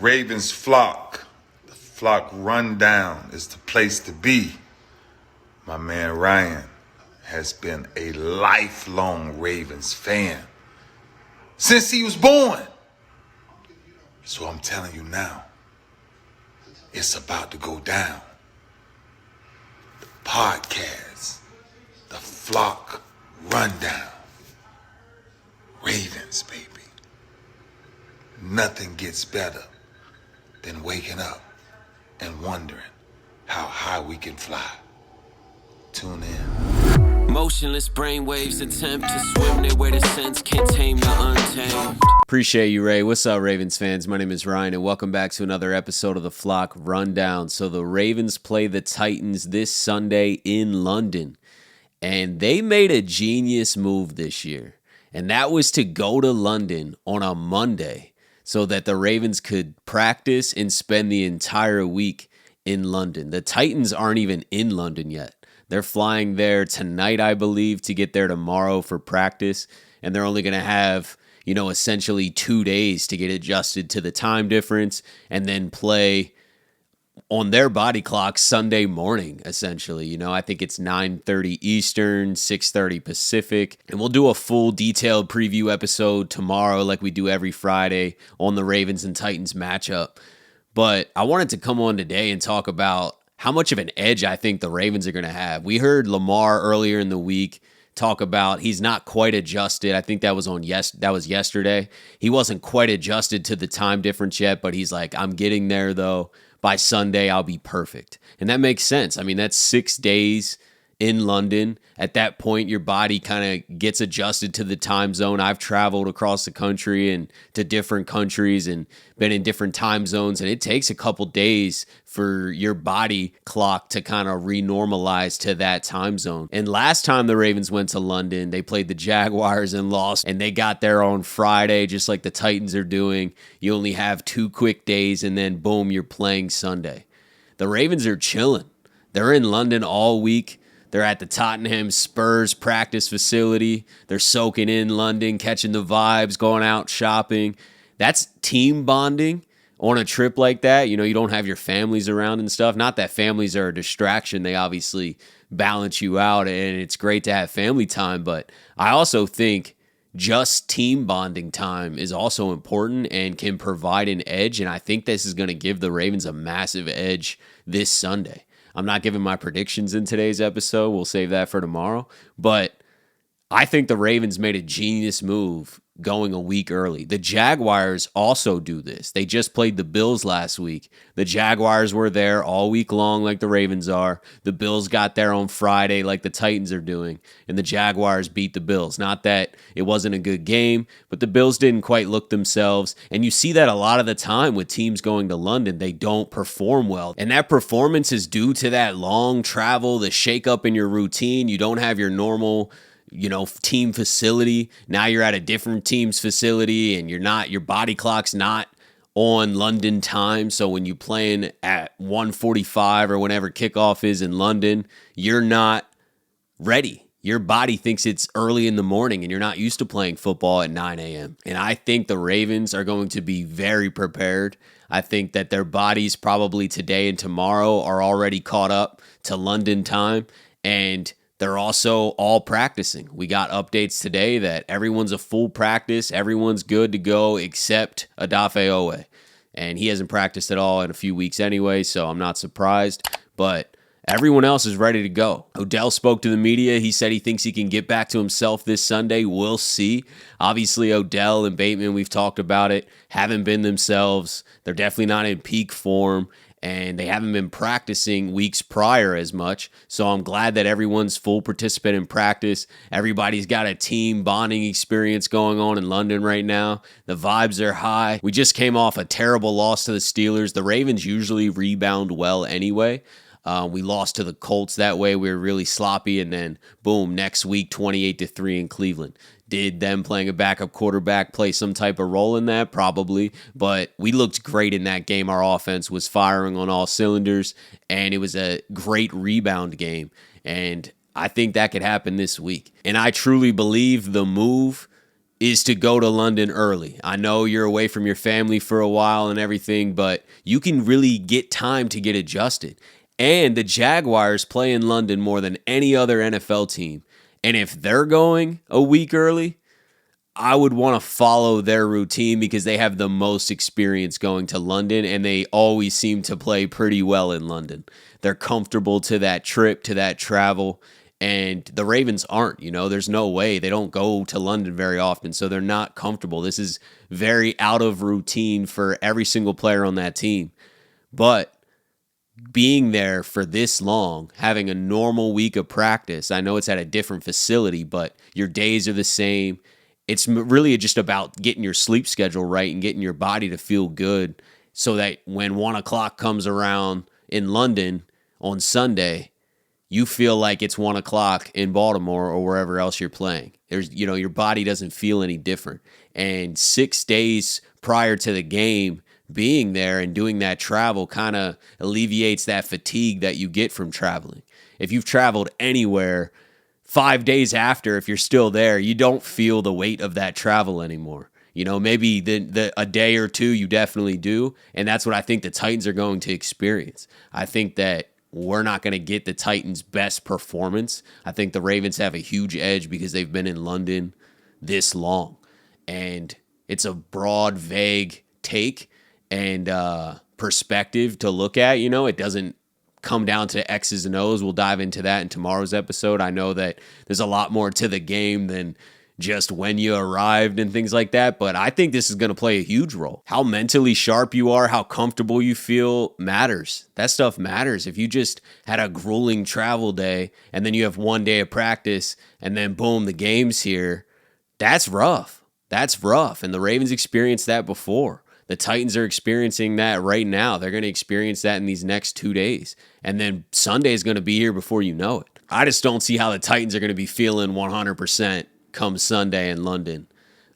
Ravens flock. The flock rundown is the place to be. My man Ryan has been a lifelong Ravens fan since he was born. So I'm telling you now, it's about to go down. The podcast, the flock rundown. Ravens, baby. Nothing gets better than waking up and wondering how high we can fly. Tune in. Motionless brainwaves attempt to swim their way to sense, can't tame the untamed. Appreciate you, Ray. What's up, Ravens fans? My name is Ryan, and welcome back to another episode of the Flock Rundown. So the Ravens play the Titans this Sunday in London, and they made a genius move this year, and that was to go to London on a Monday so that the Ravens could practice and spend the entire week in London. The Titans aren't even in London yet. They're flying there tonight, I believe, to get there tomorrow for practice, and they're only going to have, essentially 2 days to get adjusted to the time difference and then play on their body clock Sunday morning, essentially. I think it's 9:30 Eastern, 6:30 Pacific, and we'll do a full detailed preview episode tomorrow like we do every Friday on the Ravens and Titans matchup. But I wanted to come on today and talk about how much of an edge I think the Ravens are going to have. We heard Lamar earlier in the week talk about he's not quite adjusted. I think that was yesterday. He wasn't quite adjusted to the time difference yet, but he's like, I'm getting there though. By Sunday, I'll be perfect. And that makes sense. I mean, that's 6 days in London. At that point, your body kind of gets adjusted to the time zone. I've traveled across the country and to different countries and been in different time zones, and it takes a couple days for your body clock to kind of renormalize to that time zone. And last time the Ravens went to London, they played the Jaguars and lost, and they got there on Friday, just like the Titans are doing. You only have 2 quick days, and then boom, you're playing Sunday. The Ravens are chilling. They're in London all week. They're at the Tottenham Spurs practice facility. They're soaking in London, catching the vibes, going out shopping. That's team bonding on a trip like that. You don't have your families around and stuff. Not that families are a distraction. They obviously balance you out, and it's great to have family time. But I also think just team bonding time is also important and can provide an edge. And I think this is going to give the Ravens a massive edge this Sunday. I'm not giving my predictions in today's episode. We'll save that for tomorrow. But I think the Ravens made a genius move going a week early. The Jaguars also do this. They just played the Bills last week. The Jaguars were there all week long like the Ravens are. The Bills got there on Friday like the Titans are doing. And the Jaguars beat the Bills. Not that it wasn't a good game, but the Bills didn't quite look themselves. And you see that a lot of the time with teams going to London. They don't perform well. And that performance is due to that long travel, the shakeup in your routine. You don't have your normal team facility. Now you're at a different team's facility and your body clock's not on London time. So when you playing at 1:45 or whenever kickoff is in London, you're not ready. Your body thinks it's early in the morning and you're not used to playing football at 9 a.m. And I think the Ravens are going to be very prepared. I think that their bodies probably today and tomorrow are already caught up to London time, and they're also all practicing. We got updates today that everyone's a full practice. Everyone's good to go except Odafe Owe. And he hasn't practiced at all in a few weeks anyway, so I'm not surprised. But everyone else is ready to go. Odell spoke to the media. He said he thinks he can get back to himself this Sunday. We'll see. Obviously, Odell and Bateman, we've talked about it, haven't been themselves. They're definitely not in peak form, and they haven't been practicing weeks prior as much. So I'm glad that everyone's full participant in practice. Everybody's got a team bonding experience going on in London right now. The vibes are high. We just came off a terrible loss to the Steelers. The Ravens usually rebound well anyway. We lost to the Colts that way. We were really sloppy, and then boom, next week 28-3 in Cleveland. Did them playing a backup quarterback play some type of role in that? Probably. But we looked great in that game. Our offense was firing on all cylinders, and it was a great rebound game. And I think that could happen this week. And I truly believe the move is to go to London early. I know you're away from your family for a while and everything, but you can really get time to get adjusted. And the Jaguars play in London more than any other NFL team. And if they're going a week early, I would want to follow their routine because they have the most experience going to London, and they always seem to play pretty well in London. They're comfortable to that trip, to that travel, and the Ravens aren't. There's no way. They don't go to London very often, so they're not comfortable. This is very out of routine for every single player on that team. But being there for this long, having a normal week of practice, I know it's at a different facility, but your days are the same. It's really just about getting your sleep schedule right and getting your body to feel good so that when 1 o'clock comes around in London on Sunday, you feel like it's 1 o'clock in Baltimore or wherever else you're playing. Your body doesn't feel any different. And 6 days prior to the game, being there and doing that travel kind of alleviates that fatigue that you get from traveling. If you've traveled anywhere, 5 days after, if you're still there, you don't feel the weight of that travel anymore. Maybe a day or two you definitely do, and that's what I think the Titans are going to experience. I think that we're not going to get the Titans' best performance. I think the Ravens have a huge edge because they've been in London this long, and it's a broad, vague take and perspective to look at. It doesn't come down to X's and O's. We'll dive into that in tomorrow's episode. I know that there's a lot more to the game than just when you arrived and things like that, but I think this is going to play a huge role. How mentally sharp you are, how comfortable you feel matters. That stuff matters. If you just had a grueling travel day and then you have 1 day of practice and then boom, the game's here, that's rough. That's rough. And the Ravens experienced that before. The Titans are experiencing that right now. They're going to experience that in these next 2 days. And then Sunday is going to be here before you know it. I just don't see how the Titans are going to be feeling 100% come Sunday in London.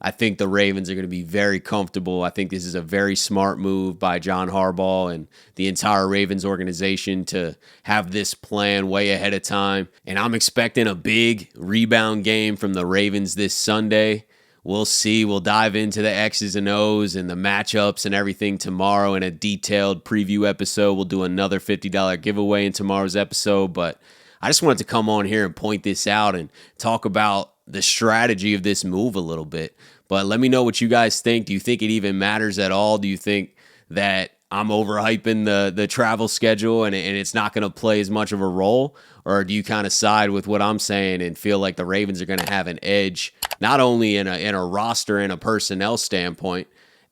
I think the Ravens are going to be very comfortable. I think this is a very smart move by John Harbaugh and the entire Ravens organization to have this plan way ahead of time. And I'm expecting a big rebound game from the Ravens this Sunday. We'll see. We'll dive into the X's and O's and the matchups and everything tomorrow in a detailed preview episode. We'll do another $50 giveaway in tomorrow's episode. But I just wanted to come on here and point this out and talk about the strategy of this move a little bit. But let me know what you guys think. Do you think it even matters at all? Do you think that I'm overhyping the travel schedule and it's not going to play as much of a role? Or do you kind of side with what I'm saying and feel like the Ravens are going to have an edge, not only in a roster and a personnel standpoint,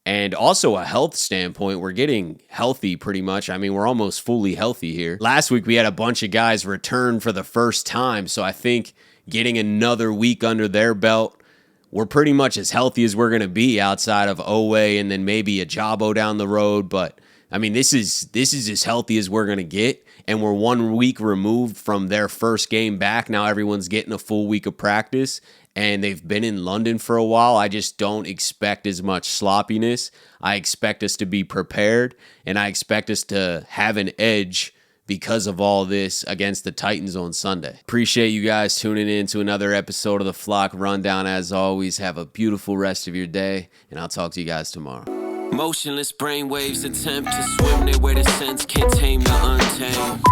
and also a health standpoint? We're getting healthy pretty much. I mean, we're almost fully healthy here. Last week, we had a bunch of guys return for the first time. So I think getting another week under their belt, we're pretty much as healthy as we're going to be outside of Owe and then maybe a Jabo down the road. But I mean, this is as healthy as we're going to get. And we're 1 week removed from their first game back. Now everyone's getting a full week of practice, and they've been in London for a while. I just don't expect as much sloppiness. I expect us to be prepared, and I expect us to have an edge because of all this against the Titans on Sunday. Appreciate you guys tuning in to another episode of the Flock Rundown. As always, have a beautiful rest of your day, and I'll talk to you guys tomorrow. Motionless brainwaves attempt to swim their way to sense, can't tame the untamed.